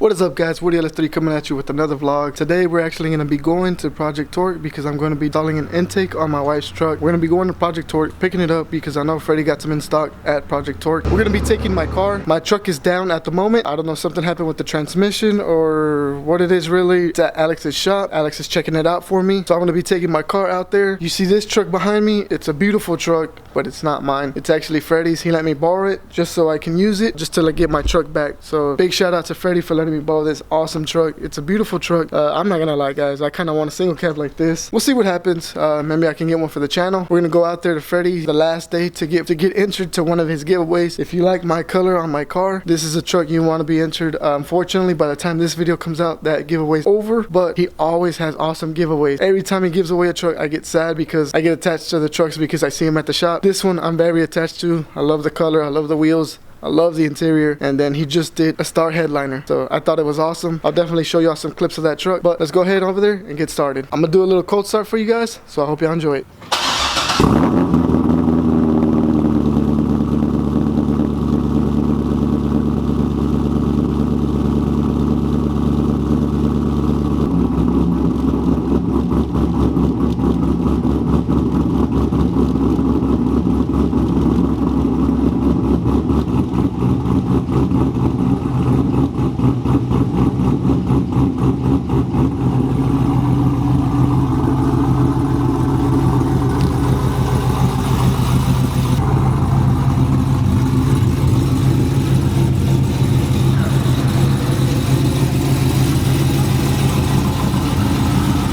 What is up, guys? Woody LS3 coming at you with another vlog. Today we're actually going to be going to Project Torque because I'm going to be installing an intake on my wife's truck. We're going to be going to Project Torque, picking it up because I know Freddie got some in stock at Project Torque. We're going to be taking my car. My truck is down at the moment. I don't know, something happened with the transmission or what it is really. It's at Alex's shop. Alex is checking it out for me. So I'm going to be taking my car out there. You see this truck behind me? It's a beautiful truck, but it's not mine. It's actually Freddie's. He let me borrow it just so I can use it, just to get my truck back. So big shout out to Freddie for letting me borrow this awesome truck. It's a beautiful truck. I'm not gonna lie, guys, I kind of want a single cab like this. We'll see what happens. Maybe I can get one for the channel. We're gonna go out there to Freddie the last day to get entered to one of his giveaways. If you like my color on my car, this is a truck you want to be entered. Unfortunately, by the time this video comes out, that giveaway's over, but he always has awesome giveaways. Every time he gives away a truck, I get sad because I get attached to the trucks because I see him at the shop. This one I'm very attached to. I love the color, I love the wheels, I love the interior, and then he just did a star headliner, so I thought it was awesome. I'll definitely show y'all some clips of that truck, but let's go ahead over there and get started. I'm gonna do a little cold start for you guys, so I hope y'all enjoy it.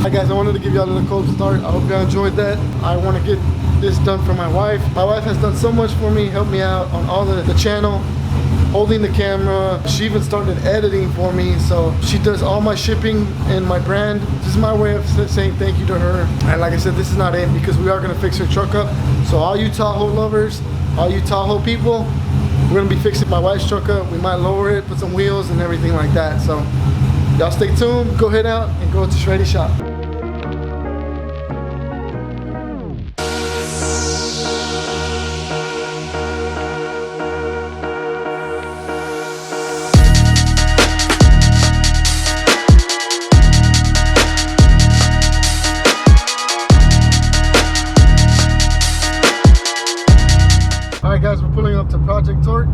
Hi guys, I wanted to give y'all a little cold start. I hope y'all enjoyed that. I want to get this done for my wife. My wife has done so much for me, helped me out on all the channel, holding the camera. She even started editing for me, so she does all my shipping and my brand. This is my way of saying thank you to her. And like I said, this is not it because we are going to fix her truck up. So all you Tahoe lovers, all you Tahoe people, we're going to be fixing my wife's truck up. We might lower it, put some wheels and everything like that. So y'all stay tuned, go head out and go to Freddie's shop. Alright guys, we're pulling up to Project Torque.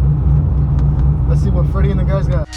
Let's see what Freddie and the guys got.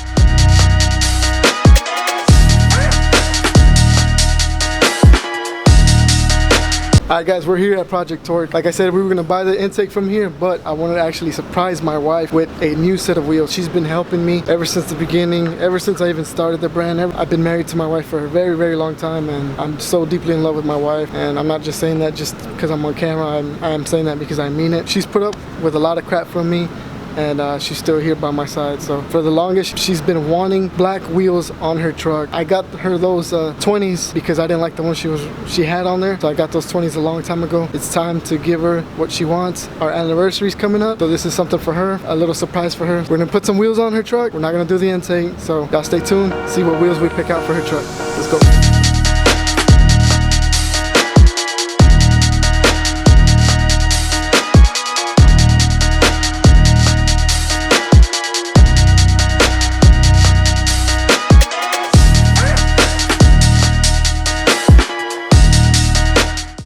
Alright guys, we're here at Project Torque. Like I said, we were going to buy the intake from here, but I wanted to actually surprise my wife with a new set of wheels. She's been helping me ever since the beginning, ever since I even started the brand. I've been married to my wife for a very, very long time, and I'm so deeply in love with my wife. And I'm not just saying that just because I'm on camera. I'm saying that because I mean it. She's put up with a lot of crap from me, and she's still here by my side. So for the longest, she's been wanting black wheels on her truck. I got her those 20s because I didn't like the one she had on there, so I got those 20s a long time ago. It's time to give her what she wants. Our anniversary's coming up, so this is something for her, a little surprise for her. We're gonna put some wheels on her truck. We're not gonna do the intake, so y'all stay tuned, see what wheels we pick out for her truck. Let's go.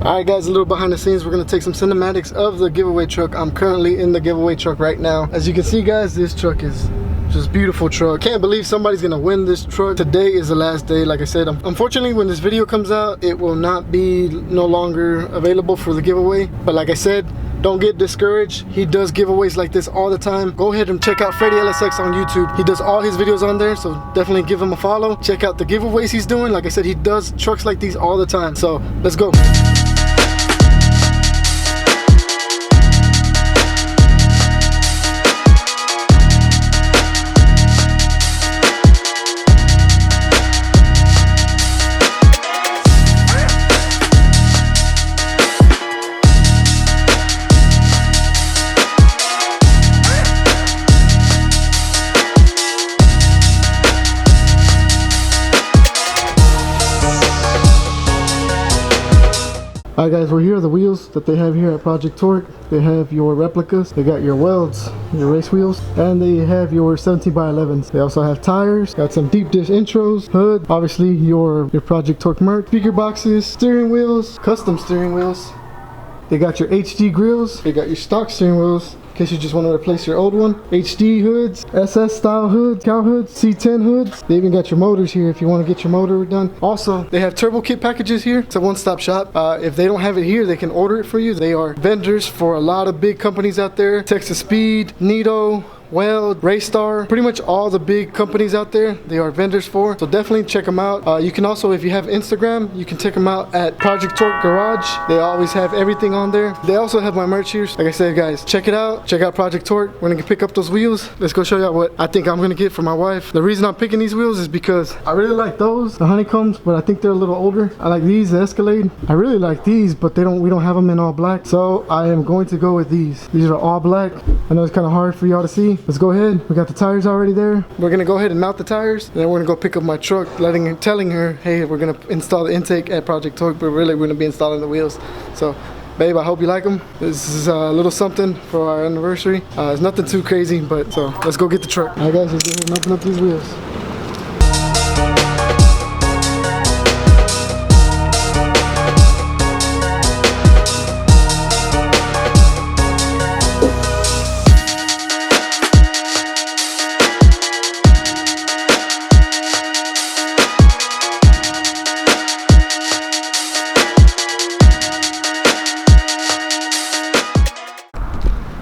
Alright guys, a little behind the scenes. We're going to take some cinematics of the giveaway truck. I'm currently in the giveaway truck right now. As you can see guys, this truck is just beautiful truck. Can't believe somebody's gonna win this truck. Today is the last day. Like I said, unfortunately when this video comes out, it will not be no longer available for the giveaway. But like I said, don't get discouraged. He does giveaways like this all the time. Go ahead and check out Freddie LSX on YouTube. He does all his videos on there, so definitely give him a follow. Check out the giveaways he's doing. Like I said, he does trucks like these all the time. So let's go. Alright guys, we're here. The wheels that they have here at Project Torque. They have your replicas, they got your welds, your race wheels, and they have your 17 by 11s. They also have tires, got some deep dish intros, hood, obviously your Project Torque merch, speaker boxes, steering wheels, custom steering wheels. They got your HD grills, they got your stock steering wheels, in case you just want to replace your old one. HD hoods, SS style hoods, cow hoods, C10 hoods. They even got your motors here if you want to get your motor done. Also, they have turbo kit packages here. It's a one-stop shop. If they don't have it here, they can order it for you. They are vendors for a lot of big companies out there. Texas Speed, Nito, Weld, Raystar, pretty much all the big companies out there, they are vendors for. So definitely check them out. You can also, if you have Instagram, you can check them out at Project Torque Garage. They always have everything on there. They also have my merch here. Like I said, guys, check it out. Check out Project Torque. We're gonna pick up those wheels. Let's go show you what I think I'm gonna get for my wife. The reason I'm picking these wheels is because I really like those, the honeycombs, but I think they're a little older. I like these, the Escalade. I really like these, but we don't have them in all black. So I am going to go with these. These are all black. I know it's kind of hard for y'all to see. Let's go ahead. We got the tires already there. We're gonna go ahead and mount the tires, and then we're gonna go pick up my truck, telling her, hey, we're gonna install the intake at Project Torque, but really we're gonna be installing the wheels. So, babe, I hope you like them. This is a little something for our anniversary. It's nothing too crazy, but so let's go get the truck. All right, guys, let's go ahead and open up these wheels.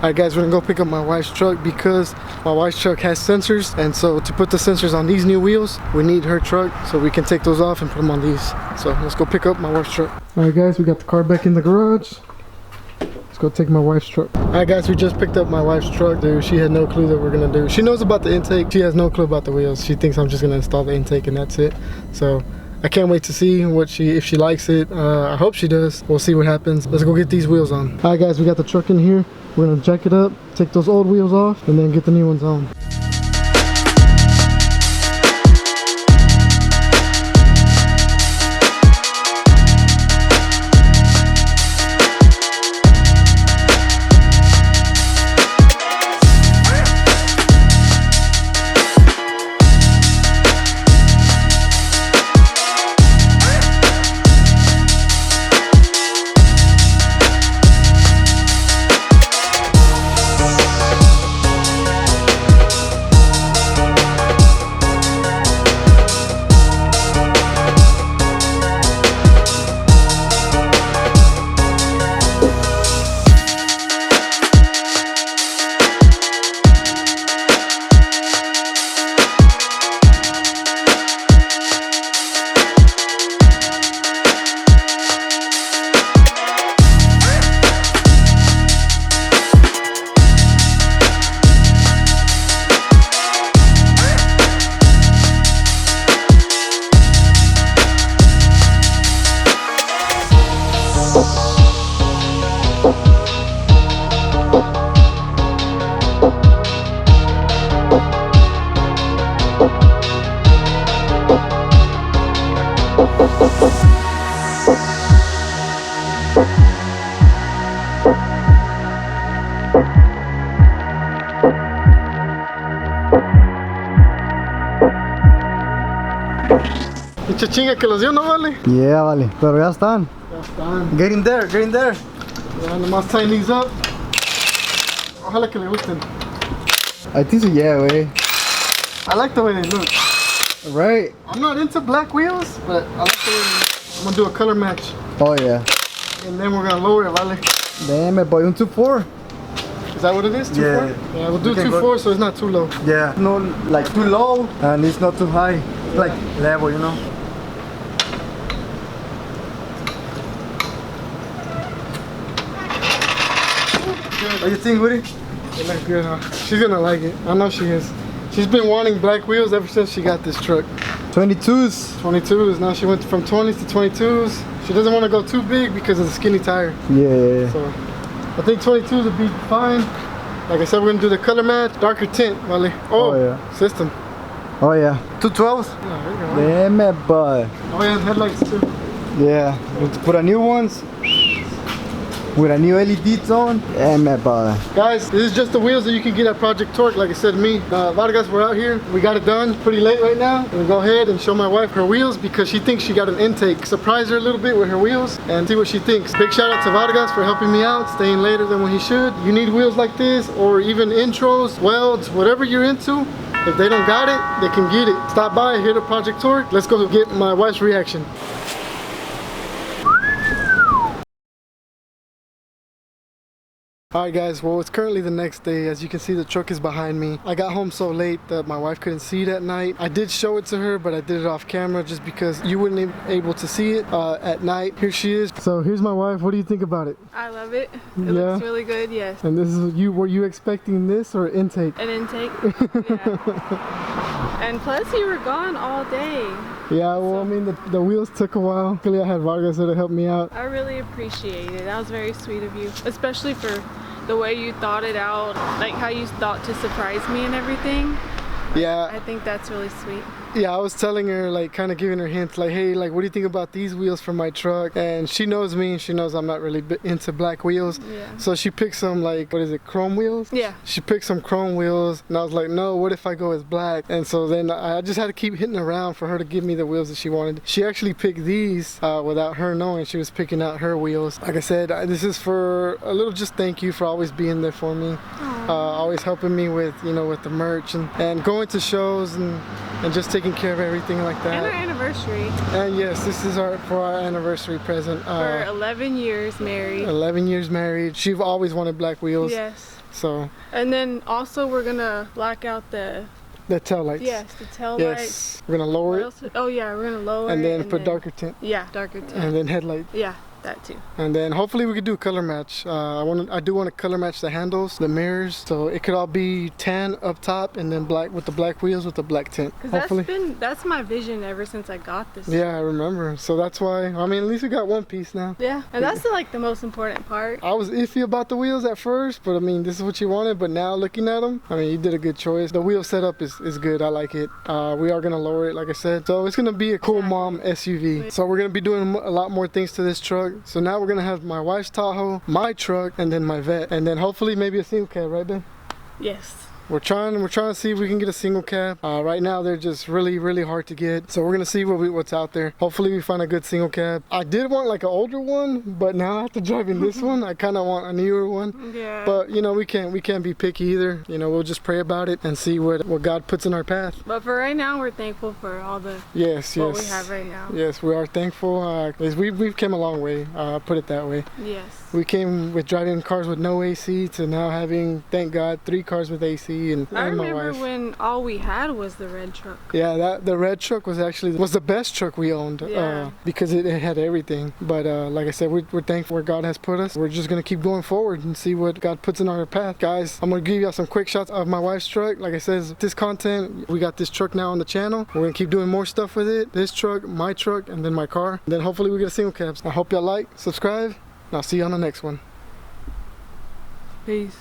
Alright guys, we're gonna go pick up my wife's truck because my wife's truck has sensors, and so to put the sensors on these new wheels, we need her truck so we can take those off and put them on these. So let's go pick up my wife's truck. Alright guys, we got the car back in the garage. Let's go take my wife's truck. Alright guys, we just picked up my wife's truck. Dude, she had no clue that we're gonna do. She knows about the intake, she has no clue about the wheels. She thinks I'm just gonna install the intake and that's it. So I can't wait to see if she likes it. I hope she does. We'll see what happens. Let's go get these wheels on. Alright guys, we got the truck in here. We're gonna jack it up, take those old wheels off, and then get the new ones on. Mucha chinga que los dio, ¿no vale? Yeah, vale. Pero ya están. Ya están. Getting there, getting there. Ya nomás tighten these up. Ojalá que le gusten. I think so, yeah, way. I like the way they look. Right. I'm not into black wheels, but I like the way they look. I'm gonna do a color match. Oh, yeah. And then we're gonna lower it, vale? Damn it, boy. Un 2.4. Is that what it is? 2.4? Yeah. Yeah, we'll do 2.4 so it's not too low. Yeah. No, like too low and it's not too high. It's like level, you know. What do you think, Woody? It looks good, huh? She's gonna like it. I know she is. She's been wanting black wheels ever since she got this truck. 22s. 22s. Now she went from 20s to 22s. She doesn't want to go too big because of the skinny tire. Yeah. So I think 22s would be fine. Like I said, we're gonna do the color match, darker tint, Wally. Oh yeah. System. Oh yeah. 212s? Yeah, there you go. Damn it, boy. Oh yeah, headlights too. Yeah. Let's put a new ones. with a new LEDs on. Yeah, man, but Guys, this is just the wheels that you can get at Project Torque. Like I said, me, Vargas, we're out here. We got it done pretty late right now. We'll go ahead and show my wife her wheels because she thinks she got an intake. Surprise her a little bit with her wheels and see what she thinks. Big shout out to Vargas for helping me out, staying later than when he should. You need wheels like this or even intros, welds, whatever you're into. If they don't got it, they can get it. Stop by here to Project Torque. Let's go get my wife's reaction. Alright guys, well it's currently the next day. As you can see, the truck is behind me. I got home so late that my wife couldn't see it at night. I did show it to her, but I did it off camera just because you wouldn't be able to see it at night. Here she is. So here's my wife. What do you think about it? I love it. It looks really good, yes. And this is you. Were you expecting this or intake? An intake, yeah. And plus you were gone all day. Yeah, well, I mean, the wheels took a while. Luckily, I had Vargas there to help me out. I really appreciate it. That was very sweet of you, especially for the way you thought it out, like how you thought to surprise me and everything. Yeah. I think that's really sweet. Yeah, I was telling her, like, kind of giving her hints, like, hey, like, what do you think about these wheels for my truck? And she knows me, and she knows I'm not really into black wheels. Yeah. So she picked some, like, what is it, chrome wheels? Yeah. She picked some chrome wheels, and I was like, no, what if I go as black? And so then I just had to keep hitting around for her to give me the wheels that she wanted. She actually picked these without her knowing. She was picking out her wheels. Like I said, this is for a little just thank you for always being there for me. Always helping me with, you know, with the merch and going to shows and just taking care of everything like that. And our anniversary. And yes, this is for our anniversary present. For 11 years married. 11 years married. She's always wanted black wheels. Yes. So. And then also we're gonna black out the tail lights. Yes, the tail lights. Yes. We're gonna lower it. Oh yeah, we're gonna lower and it. Then put darker tint. Yeah, darker tint. And then headlight. Yeah. That too. And then hopefully we could do a color match. I do want to color match the handles, the mirrors, so it could all be tan up top and then black with the black wheels with the black tint. Because that's my vision ever since I got this. Yeah, I remember. So that's why, I mean, at least we got one piece now. Yeah, and that's like the most important part. I was iffy about the wheels at first, but I mean, this is what you wanted. But now looking at them, I mean, you did a good choice. The wheel setup is good. I like it. We are gonna lower it, like I said. So it's gonna be a cool mom SUV. So we're gonna be doing a lot more things to this truck. So now we're gonna have my wife's Tahoe, my truck, and then my vet, and then hopefully maybe a single cab, right, Ben? Yes. We're trying to see if we can get a single cab. Right now they're just really hard to get. So we're gonna see what's out there. Hopefully we find a good single cab. I did want like an older one, but now after driving this one, I kind of want a newer one. Yeah. But you know, we can't be picky either. You know, we'll just pray about it and see what God puts in our path. But for right now, we're thankful for all the what we have right now. Yes, we are thankful. We've come a long way. Put it that way. Yes. We came with driving cars with no AC to now having, thank God, 3 cars with AC. And I remember my wife. when all we had was the red truck. Yeah, the red truck was the best truck we owned. Yeah. Because it had everything. But like I said, we're thankful where God has put us. We're just gonna keep going forward and see what God puts in our path. Guys, I'm gonna give you some quick shots of my wife's truck. Like I said, this content, we got this truck now on the channel. We're gonna keep doing more stuff with it. This truck, my truck, and then my car. And then hopefully we get a single cab. I hope y'all like, subscribe, and I'll see you on the next one. Peace.